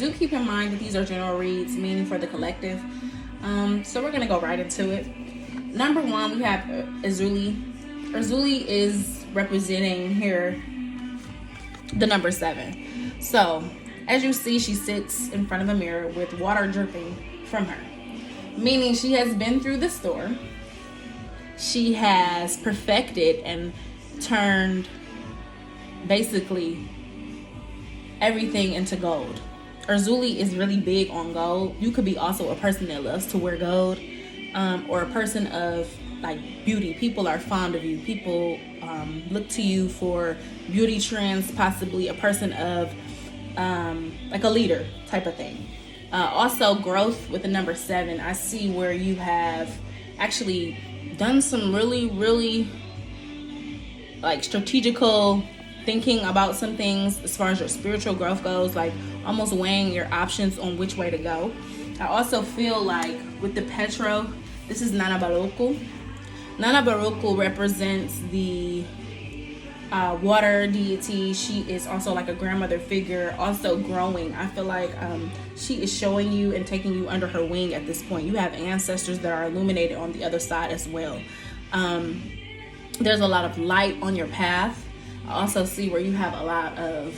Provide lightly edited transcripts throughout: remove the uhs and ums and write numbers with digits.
Do keep in mind that these are general reads, meaning for the collective. So we're going to go right into it. Number one, we have Azuli. Azuli is representing here the number 7. So as you see, she sits in front of a mirror with water dripping from her, meaning she has been through the storm. She has perfected and turned basically everything into gold. Azuli is really big on gold. You could be also a person that loves to wear gold, or a person of like beauty. People are fond of you. People look to you for beauty trends, possibly a person of like a leader type of thing. Also growth with the number 7. I see where you have actually done some really like strategical thinking about some things as far as your spiritual growth goes, like almost weighing your options on which way to go. I also feel like with the Petro, this is Nana Baruku. Nana Baruku represents the water deity. She is also like a grandmother figure, also growing. I feel like she is showing you and taking you under her wing at this point. You have ancestors that are illuminated on the other side as well. There's a lot of light on your path. I also see where you have a lot of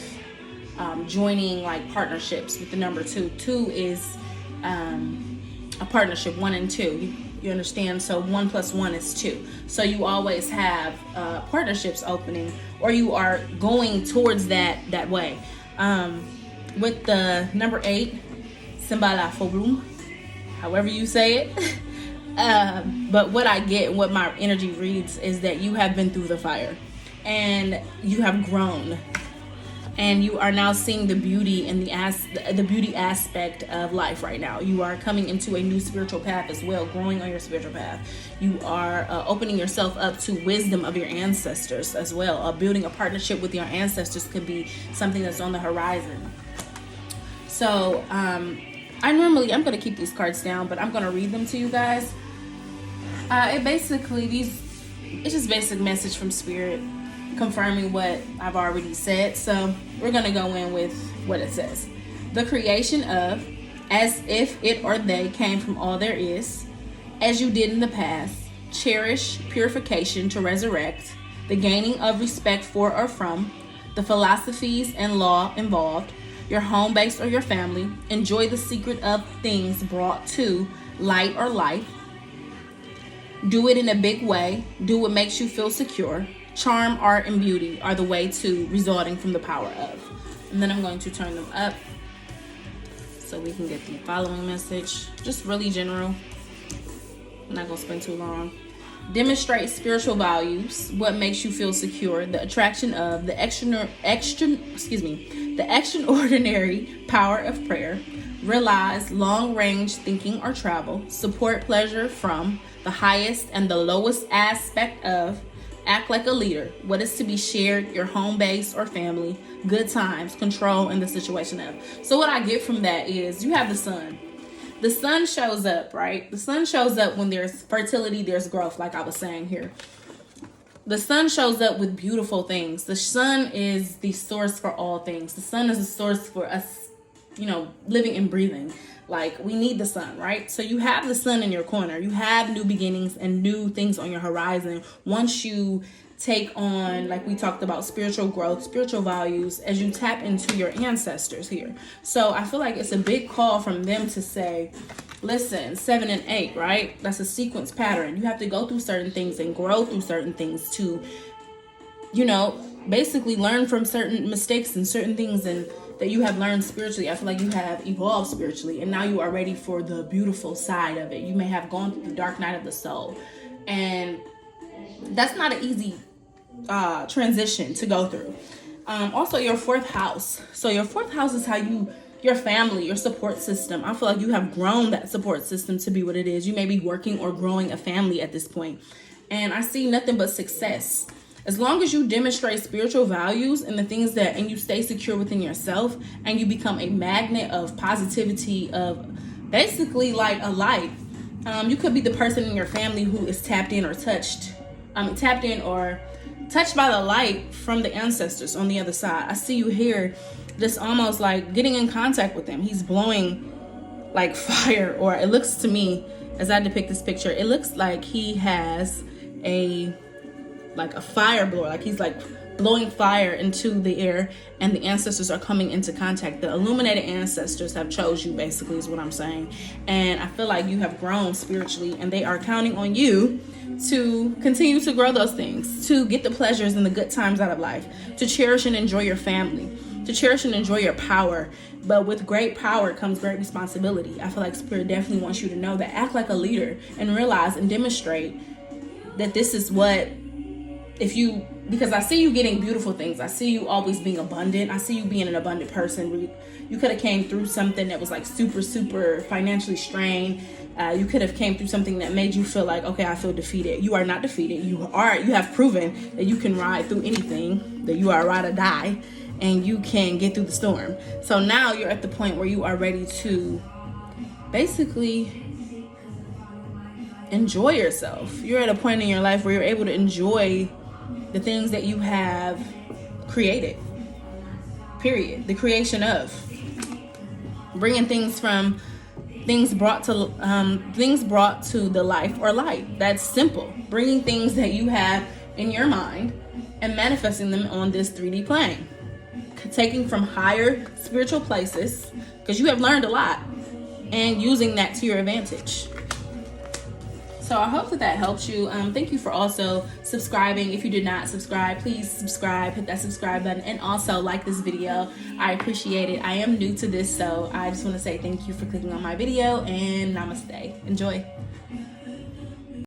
joining like partnerships with the number 2. 2 is a partnership, 1 and 2. You understand? So 1 plus 1 is 2. So you always have partnerships opening, or you are going towards that way. With the number 8, Simbala Forum, however you say it. But what I get, what my energy reads, is that you have been through the fire and you have grown, and you are now seeing the beauty and the beauty aspect of life right now. You are coming into a new spiritual path as well, growing on your spiritual path. You are opening yourself up to wisdom of your ancestors as well. Building a partnership with your ancestors could be something that's on the horizon. So I'm going to keep these cards down, but I'm going to read them to you guys. It's just basic message from Spirit, confirming what I've already said. So we're going to go in with what it says. The creation of, as if it or they came from all there is, as you did in the past. Cherish purification to resurrect, the gaining of respect for or from, the philosophies and law involved, your home base or your family. Enjoy the secret of things brought to light or life. Do it in a big way. Do what makes you feel secure. Charm, art, and beauty are the way to resulting from the power of. And then I'm going to turn them up so we can get the following message. Just really general. I'm not going to spend too long. Demonstrate spiritual values. What makes you feel secure? The attraction of the extraordinary power of prayer. Realize long-range thinking or travel. Support pleasure from the highest and the lowest aspect of. Act like a leader. What is to be shared, your home base or family. Good times, control, and the situation of. So what I get from that is you have the sun. The sun shows up, right? The sun shows up when there's fertility, there's growth, like I was saying here. The sun shows up with beautiful things. The sun is the source for all things. The sun is the source for us, living and breathing. Like, we need the sun, right? So you have the sun in your corner. You have new beginnings and new things on your horizon. Once you take on, like we talked about, spiritual growth, spiritual values, as you tap into your ancestors here. So I feel like it's a big call from them to say, listen, 7 and 8, right? That's a sequence pattern. You have to go through certain things and grow through certain things to, basically learn from certain mistakes and certain things and that you have learned spiritually. I feel like you have evolved spiritually, and now you are ready for the beautiful side of it. You may have gone through the dark night of the soul, and that's not an easy transition to go through. Also, your 4th house. So your 4th house is how your family, your support system. I feel like you have grown that support system to be what it is. You may be working or growing a family at this point, and I see nothing but success. As long as you demonstrate spiritual values and the things and you stay secure within yourself, and you become a magnet of positivity, of basically like a light. You could be the person in your family who is tapped in or touched by the light from the ancestors on the other side. I see you here just almost like getting in contact with him. He's blowing like fire, or it looks to me, as I depict this picture, it looks like he has a fire blower, like he's like blowing fire into the air, and the ancestors are coming into contact. The illuminated ancestors have chose you, basically, is what I'm saying. And I feel like you have grown spiritually, and they are counting on you to continue to grow those things, to get the pleasures and the good times out of life, to cherish and enjoy your family, to cherish and enjoy your power. But with great power comes great responsibility. I feel like Spirit definitely wants you to know that. Act like a leader and realize and demonstrate that this is what, because I see you getting beautiful things. I see you always being abundant. I see you being an abundant person. You could have came through something that was like super, super financially strained. You could have came through something that made you feel like, okay, I feel defeated. You are not defeated. You have proven that you can ride through anything, that you are a ride or die, and you can get through the storm. So now you're at the point where you are ready to basically enjoy yourself. You're at a point in your life where you're able to enjoy the things that you have created. Period. The creation of. Bringing things from things brought to the life or light. That's simple. Bringing things that you have in your mind and manifesting them on this 3D plane. Taking from higher spiritual places, because you have learned a lot, and using that to your advantage. So I hope that helps you. Thank you for also subscribing. If you did not subscribe, please subscribe, hit that subscribe button, and also like this video. I appreciate it. I am new to this, so I just want to say thank you for clicking on my video, and namaste. Enjoy.